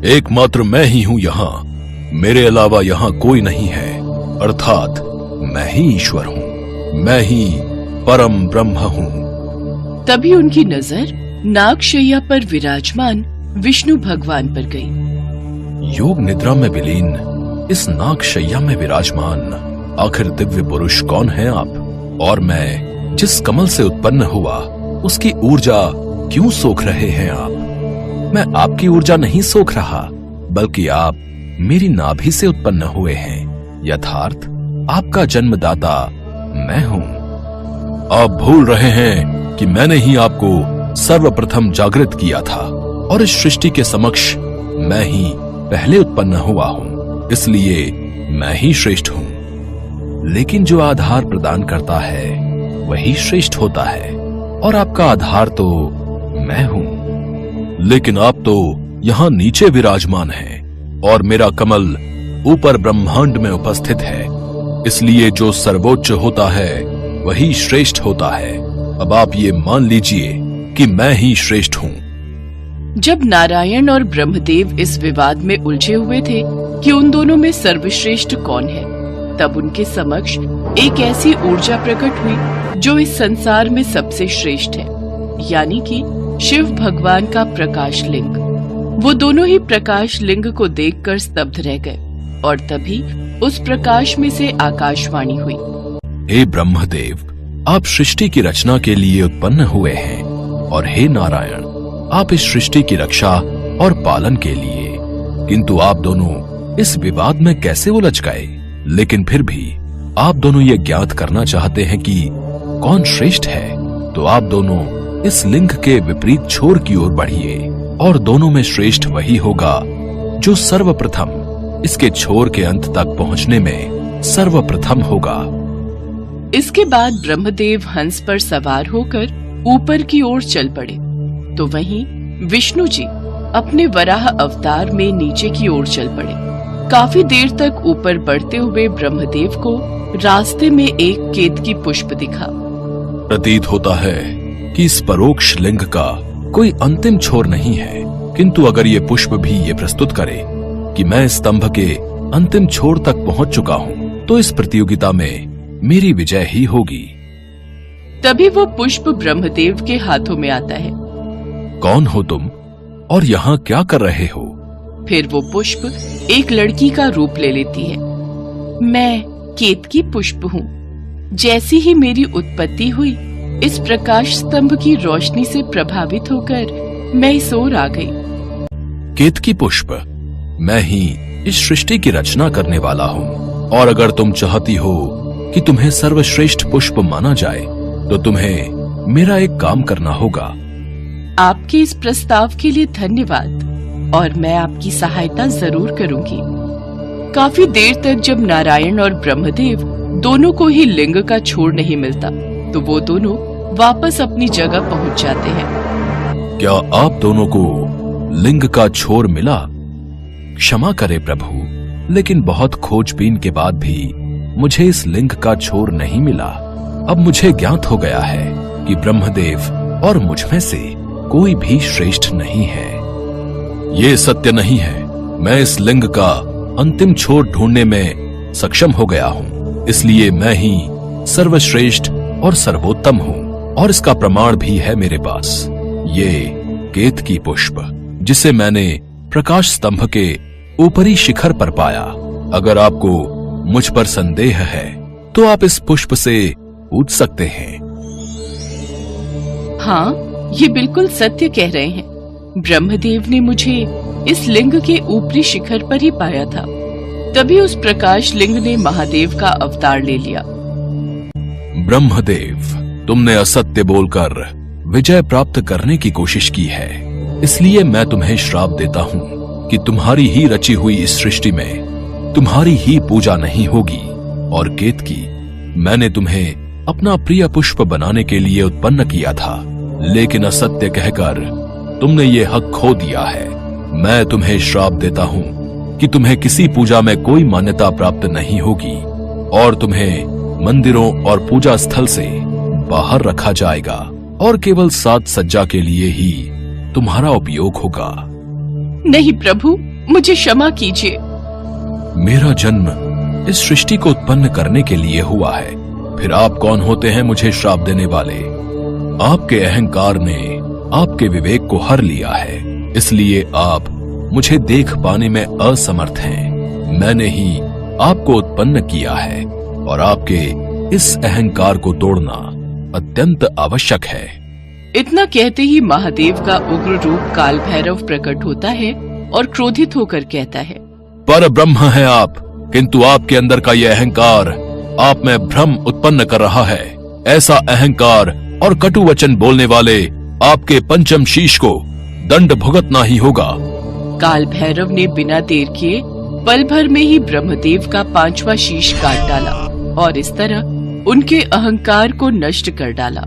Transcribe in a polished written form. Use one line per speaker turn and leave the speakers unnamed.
एकमात्र मैं ही हूं यहाँ, मेरे अलावा यहाँ कोई नहीं है, अर्थात मैं ही ईश्वर हूँ, मैं ही परम ब्रह्म हूँ।
तभी उनकी नजर नागशैया पर विराजमान विष्णु भगवान पर गई।
योग निद्रा में विलीन इस नागशैया में विराजमान आखिर दिव्य पुरुष कौन है आप? और मैं जिस कमल से उत्पन्न हुआ उसकी ऊर्जा क्यों सोख रहे हैं आप? मैं आपकी ऊर्जा नहीं सोख रहा, बल्कि आप मेरी नाभि से उत्पन्न हुए हैं। यथार्थ आपका जन्मदाता मैं हूं। आप भूल रहे हैं कि मैंने ही आपको सर्वप्रथम जागृत किया था और इस सृष्टि के समक्ष मैं ही पहले उत्पन्न हुआ हूं, इसलिए मैं ही श्रेष्ठ हूं। लेकिन जो आधार प्रदान करता है वही श्रेष्ठ होता है, और आपका आधार तो मैं हूं। लेकिन आप तो यहाँ नीचे विराजमान हैं और मेरा कमल ऊपर ब्रह्मांड में उपस्थित है, इसलिए जो सर्वोच्च होता है वही श्रेष्ठ होता है। अब आप ये मान लीजिए कि मैं ही श्रेष्ठ हूँ।
जब नारायण और ब्रह्मदेव इस विवाद में उलझे हुए थे कि उन दोनों में सर्वश्रेष्ठ कौन है, तब उनके समक्ष एक ऐसी ऊर्जा प्रकट हुई जो इस संसार में सबसे श्रेष्ठ है, यानी कि शिव भगवान का प्रकाश लिंग। वो दोनों ही प्रकाश लिंग को देखकर स्तब्ध रह गए, और तभी उस प्रकाश में से आकाशवाणी हुई।
हे ब्रह्मदेव, आप सृष्टि की रचना के लिए उत्पन्न हुए हैं, और हे नारायण, आप इस सृष्टि की रक्षा और पालन के लिए। किंतु आप दोनों इस विवाद में कैसे उलझ गए? लेकिन फिर भी आप दोनों ये ज्ञात करना चाहते हैं कि कौन श्रेष्ठ है, तो आप दोनों इस लिंग के विपरीत छोर की ओर बढ़िए, और दोनों में श्रेष्ठ वही होगा जो सर्वप्रथम इसके छोर के अंत तक पहुंचने में सर्वप्रथम होगा।
इसके बाद ब्रह्मदेव हंस पर सवार होकर ऊपर की ओर चल पड़े, तो वहीं विष्णु जी अपने वराह अवतार में नीचे की ओर चल पड़े। काफी देर तक ऊपर बढ़ते हुए ब्रह्मदेव को रास्ते में एक केतकी पुष्प दिखा।
प्रतीत होता है कि इस परोक्ष लिंग का कोई अंतिम छोर नहीं है, किंतु अगर ये पुष्प भी ये प्रस्तुत करे कि मैं स्तंभ के अंतिम छोर तक पहुंच चुका हूं, तो इस प्रतियोगिता में मेरी विजय ही होगी।
तभी वो पुष्प ब्रह्मदेव के हाथों में आता है।
कौन हो तुम और यहाँ क्या कर रहे हो?
फिर वो पुष्प एक लड़की का रूप ले लेती है। मैं केतकी पुष्प हूँ। जैसी ही मेरी उत्पत्ति हुई, इस प्रकाश स्तंभ की रोशनी से प्रभावित होकर मैं इस ओर आ गई।
केतकी पुष्प, मैं ही इस सृष्टि की रचना करने वाला हूँ, और अगर तुम चाहती हो कि तुम्हें सर्वश्रेष्ठ पुष्प माना जाए, तो तुम्हें मेरा एक काम करना होगा।
आपके इस प्रस्ताव के लिए धन्यवाद, और मैं आपकी सहायता जरूर करूंगी। काफी देर तक जब नारायण और ब्रह्मदेव दोनों को ही लिंग का छोर नहीं मिलता, तो वो दोनों वापस अपनी जगह पहुंच जाते हैं।
क्या आप दोनों को लिंग का छोर मिला? क्षमा करे प्रभु, लेकिन बहुत खोजबीन के बाद भी मुझे इस लिंग का छोर नहीं मिला। अब मुझे ज्ञात हो गया है कि ब्रह्मदेव और मुझ में से कोई भी श्रेष्ठ नहीं है। ये सत्य नहीं है। मैं इस लिंग का अंतिम छोर ढूंढने में सक्षम हो गया हूँ, इसलिए मैं ही सर्वश्रेष्ठ और सर्वोत्तम हूँ, और इसका प्रमाण भी है मेरे पास। ये केतकी पुष्प, जिसे मैंने प्रकाश स्तंभ के ऊपरी शिखर पर पाया। अगर आपको मुझ पर संदेह है, तो आप इस पुष्प से पूछ सकते हैं।
हाँ, ये बिल्कुल सत्य कह रहे हैं। ब्रह्मदेव ने मुझे इस लिंग के ऊपरी शिखर पर ही पाया था। तभी उस प्रकाश लिंग ने महादेव का अवतार ले लिया।
ब्रह्मदेव, तुमने असत्य बोलकर विजय प्राप्त करने की कोशिश की है, इसलिए मैं तुम्हें श्राप देता हूँ कि तुम्हारी ही रची हुई इस सृष्टि में तुम्हारी ही पूजा नहीं होगी। और केतकी, मैंने तुम्हें अपना प्रिय पुष्प बनाने के लिए उत्पन्न किया था, लेकिन असत्य कहकर तुमने ये हक खो दिया है। मैं तुम्हें श्राप देता हूँ कि तुम्हें किसी पूजा में कोई मान्यता प्राप्त नहीं होगी, और तुम्हें मंदिरों और पूजा स्थल से बाहर रखा जाएगा, और केवल साज सज्जा के लिए ही तुम्हारा उपयोग होगा।
नहीं प्रभु, मुझे क्षमा कीजिए।
मेरा जन्म इस सृष्टि को उत्पन्न करने के लिए हुआ है, फिर आप कौन होते हैं मुझे श्राप देने वाले? आपके अहंकार ने आपके विवेक को हर लिया है, इसलिए आप मुझे देख पाने में असमर्थ हैं। मैंने ही आपको उत्पन्न किया है और आपके इस अहंकार को तोड़ना अत्यंत आवश्यक है।
इतना कहते ही महादेव का उग्र रूप काल भैरव प्रकट होता है और क्रोधित होकर कहता है,
पर ब्रह्म है आप, किंतु आपके अंदर का यह अहंकार आप में भ्रम उत्पन्न कर रहा है। ऐसा अहंकार और कटु वचन बोलने वाले आपके पंचम शीश को दंड भुगतना ही होगा।
काल भैरव ने बिना देर किए पल भर में ही ब्रह्मदेव का 5वां शीश काट डाला और इस तरह उनके अहंकार को नष्ट कर डाला।